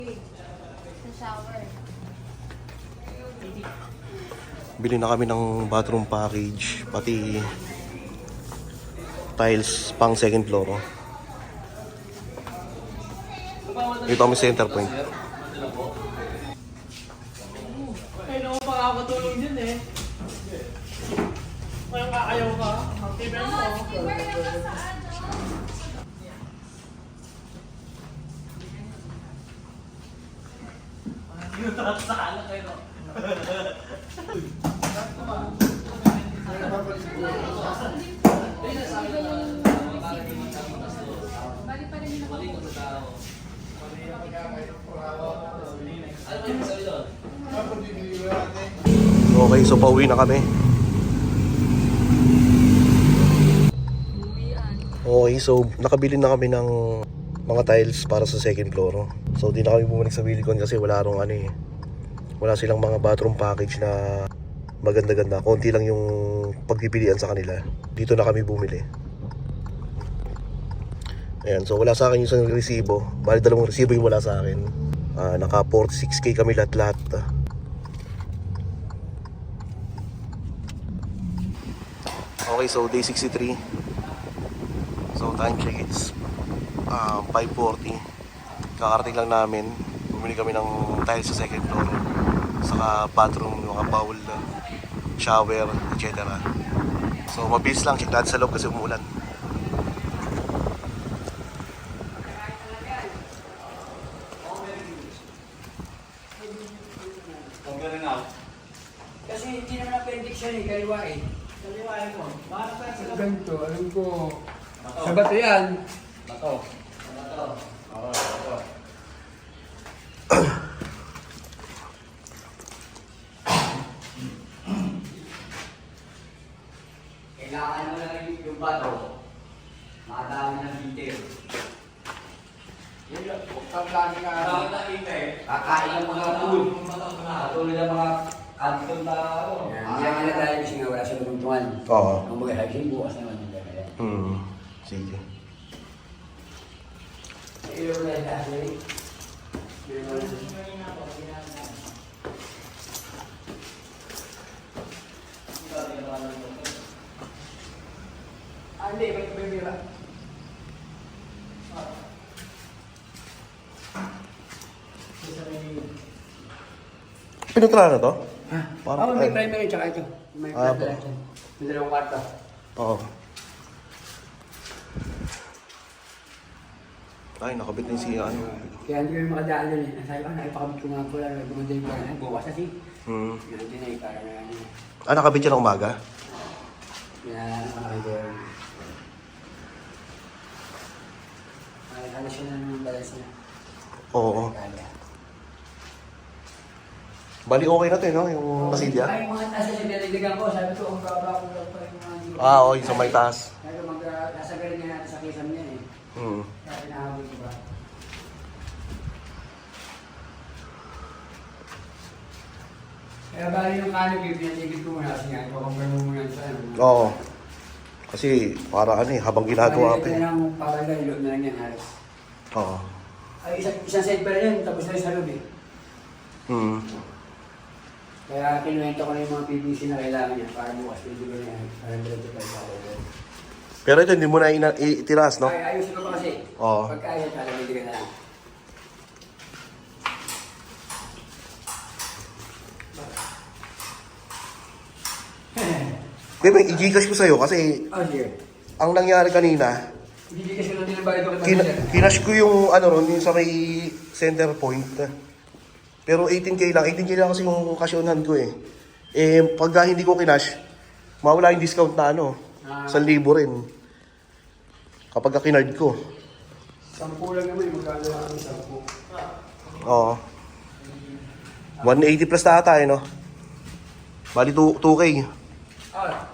Sa shower. Bili na kami ng bathroom package, pati tiles pang second floor. Dito kami center point. Ay, naku, makakatulong din eh. Kaya kakayaw ka. Activer mo. Saan kayo? Bali pa rin yung Okay, so pauwi na kami. Okay, so nakabili na kami ng mga tiles para sa second floor. So di na kami bumalik sa Wilcon kasi wala rong ano eh. Wala silang mga bathroom package na maganda-ganda. Konti lang yung pagpipilian sa kanila. Dito na kami bumili. Ayan, so wala sa akin yung isang resibo. Bali dalawang resibo yung wala sa akin. Naka 46k kami lahat-lahat. Okay, so day 63. So time check, it's 5:40. Kakarating lang namin. Bumili kami ng tiles sa second floor, saka bathroom, mga bowl, shower, etc. So mabilis lang, check natin sa loob kasi umuulan. Kasi hindi naman appendix yan eh, kaliwa eh. Kaliwain mo. Bakit tayo sa Ganito, alam ko, sa bato yan. Bato. Bato. Oo, bato. Kailangan mo lang yung bato. Makadami ng bitter. Yun lang, huwag kang lagi ka. Kakain ng mga food. Katulad ng mga kanton na ano. Yan na tayo kasi nga wala siya lumungtungan. Oo. Ang mag-hagin bukas naman. Sige. Iyo na yung dahil. Hindi, ba't bibira? Pinuntrahan na to? Oo, may primary tsaka ito. May Ah, primary dyan. May dalawang kwarto. Oo. Ay, nakabit na yung siya, ano. Kaya hindi kami makadaan doon eh. Sabi ko, nakipakabit ko nga po lang. Gumanda yung parang bukas kasi. Ganun din eh, parang ano. Nakabit siya ng umaga? Nakakabit. Ano siya na ng balance niya. Oo. Bali okay na to eh, no? Yung pasilya. Ay, mga taas na sinaligan ko. Sabi ko, ang baba ko lang pa yung mga... Oo, yung sa may taas. Sabi ko, nasa galing nga natin sa kisam niya eh. Kaya pinahabol ko ba? Kaya bali yung canopy, pinatigil ko muna kasi nga, ipapagpar mo muna sa ano. Oo. Kasi para ano eh, habang ginagawa Ito pa eh. na lang, parang galilot na lang yan halos. Oo. Ay, isang side pa rin, tapos na rin sa loob eh. Kaya kinuwento ko na yung mga PVC na kailangan niya para bukas pwede ko na yan. Para diretso pa yung sabi. Pero ito hindi mo na itiras, no? Ay, ayusin ko pa kasi. Oo. Pagkaya, talagang ka na lang. Diba, i-gcash ko sa'yo kasi Oh, sige. ang nangyari kanina, Hindi kasi lang din ang bayad ko kinash ko yung ano ron, yung sa may center point. Pero 18k lang kasi yung cash on hand ko eh. Eh, pagka hindi ko kinash, mawala yung discount na ano, 1,000 rin. Kapag kinard ko. 10 lang naman, magkano lang ang 10. Oo. 180 plus na ata eh, no? Bali 2k. Ah,